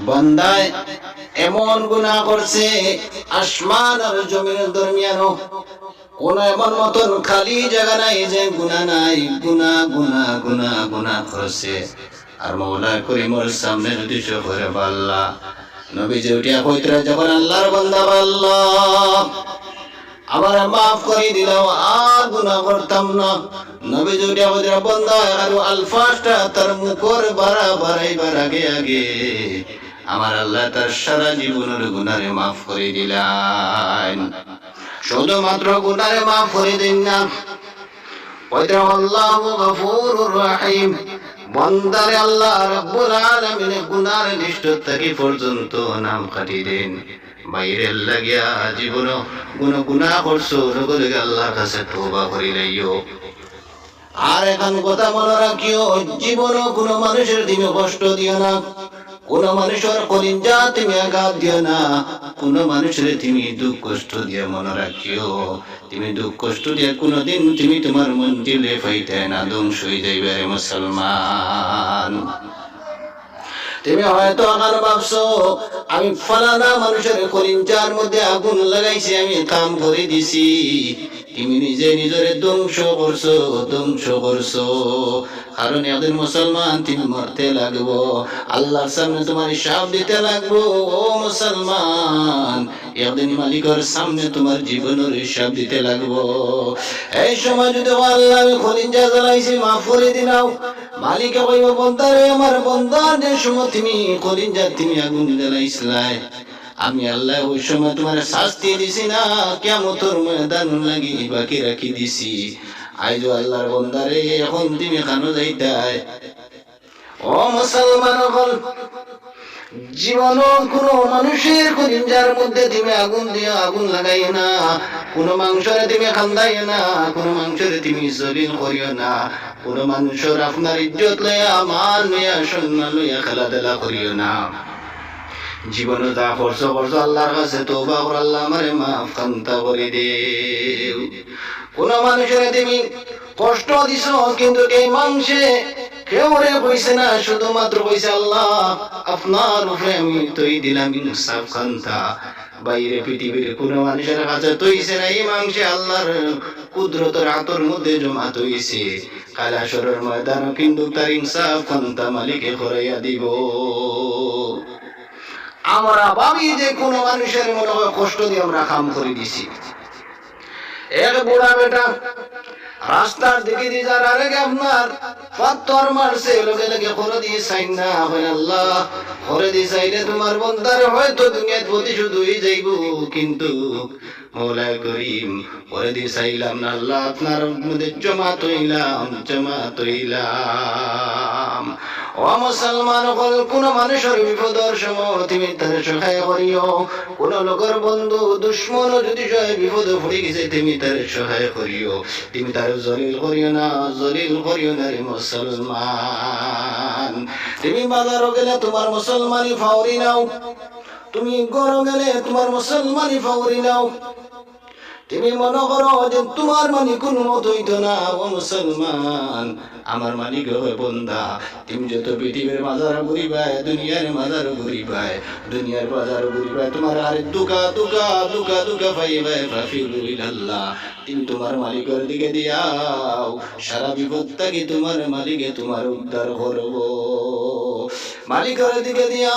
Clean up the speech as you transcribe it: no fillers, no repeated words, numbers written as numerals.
বান্দায় এমন গুনাহ করছে, আসমান আর জমিনের দরমিয়ানও কোন এমন মতন খালি জায়গা নাই যে গুনাহ নাই। গুনাহ গুনাহ গুনাহ গুনাহ করছে। আর মওলা করিমের সামনে যদি সে করে আল্লাহ, নবীজি উঠিয়া কইতরা যখন আল্লাহর বান্দা আল্লাহ আমার মাফ করে দিলাম, আর গুনাহ করতাম না। নবীজি উঠিয়া কইতরা বান্দা আর আলফাজটা তার মুখের বাড়াইবার আগে আগে আমার আল্লাহ তার সারা জীবনের গুনাহে মাফ করে দিলেন। শুধুমাত্র গুনাহে মাফ করে দিন না, কইতরা আল্লাহু গফুরুর রহিম। বান্দারে আল্লাহ রাব্বুল আলামিন গুনার লিস্ট থেকে পর্যন্ত নাম কাটি দেন। বাইরের লাগিয়া জীবন গুনাহ করছো, রোগে আল্লাহর কাছে তওবা করি লইও। আর এখন কথা মনে রাখিও, জীবনও কোনো মানুষের তুমি কষ্ট দিও না, কোন মানুষের কলিজা তুমি আঘাত দিও না, কোন মানুষের তুমি দুঃখ কষ্ট দিয়ে মনে রাখিও। তুমি দুঃখ কষ্ট দিয়ে কোনদিন তুমি তোমার মন্দিরে পাইতে না, ধ্বংস হয়ে যাইবে মুসলমান। তুমি হয়তো এখন ভাবছো আমি ফালানা মানুষের কলিজার মধ্যে আগুন লাগাইছি, আমি কাম করে দিছি। তুমি নিজে নিজের ধ্বংস করছো, ধ্বংস করছো। কারণ একদিন মুসলমান তুমি মরতে লাগবো, আল্লাহর সামনে তোমার হিসাব দিতে লাগবো। ও মুসলমান, একদিন মালিকের সামনে তোমার জীবনের হিসাব দিতে লাগবো। এই সময় যদি আল্লাহ আমি কলিজা জ্বালাইছি মাফ করে দিলাও, মালিকে কইব বন্দারে আমার বন্দার যে সময় তুমি কলিজা তুমি আগুন জ্বালাইছিলাই, আমি আল্লাহ ওই সময় তোমার শাস্তি দিছি না, কিয়ামতের ময়দান লাগি বাকি রাখি দিছি। আইজ আল্লাহর বন্দারে এখন তুমি খানো যাইতাই। ও মুসলমান হল, জীবন কোন মানুষের কলিজার মধ্যে তুমি আগুন দিয়ে আগুন লাগাইও না, কোন মাংসরে তুমি খান্দাইও না, কোন মাংসরে তুমি জলিল করিও না, কোন মানুষের আপনার ইজ্জত লইয়া মান লইয়া সম্মান লইয়া খেলাধুলা করিও না। জীবন যা করছো করছো আল্লাহর কাছে তওবা কর, আল্লাহ আমারে মাফ খান্তা করে দেও। কোন মানুষের তুমি কষ্ট দিছো, কিন্তু এই মাংসে কেউ রে কইছে না, শুধুমাত্র কইছে আল্লাহ আপনার উপরে আমি তৈ দিলাম ইনসাফ খান্তা। বাইরে পৃথিবীর কোন মানুষের কাছে তৈছে না, এই মাংসে আল্লাহর কুদরতের হাতের মধ্যে জমা তৈছে। কাল হাশরের ময়দান কিন্তু তার ইনসাফ খান্তা মালিকে করাইয়া দিব। আমরা ভাবি যে কোন মানুষের মনে হয় কষ্ট দিয়ে আমরা কাম করে দিছি। এক বুড়া বেটা রাস্তার দিকে দিয়ে যার আগে আপনার পাথর মারছে, লোকে লোকে করে দিয়ে চাই না, আল্লাহ করে দিয়ে চাইলে তোমার বন্দার হয়তো দুনিয়ার প্রতিশোধ হয়ে যাইব, কিন্তু মৌলা করিম করে দিয়ে চাইলাম না, আল্লাহ আপনার মধ্যে জমা তৈলাম। ও মুসলমান হল, কোন মানুষের বিপদের সময় তুমি তার সহায় করিও। কোন লোকের বন্ধু দুশ্মন যদি বিপদে পড়ে গেছে তুমি তার সহায় করিও, তুমি তার জলিল করিও না, জলিল করিও না রে মুসলমান। তুমি বাজারও গেলে তোমার মুসলমানি ফাউরি নাও, তুমি গরো গেলে তোমার মুসলমানি ফাউরি নাও। তুমি মনে করো যে তোমার মালিক কোন মত হইতো না। ও মুসলমান, আমার মালিক হয় বন্দা। তুমি যত পৃথিবীর বাজার ঘুরিবাই, দুনিয়ার বাজার ঘুরিবাই, দুনিয়ার বাজার ঘুরিবাই, তোমার আরে দুকা দুকা দুকা দুকা পাইবাই ফাফিরু ইলাল্লাহ। তুমি তোমার মালিকের দিকে দিয়াও, সারা বিপদ থেকে তোমার মালিকে তোমার উদ্ধার করবো। মালিকের দিকে দিয়া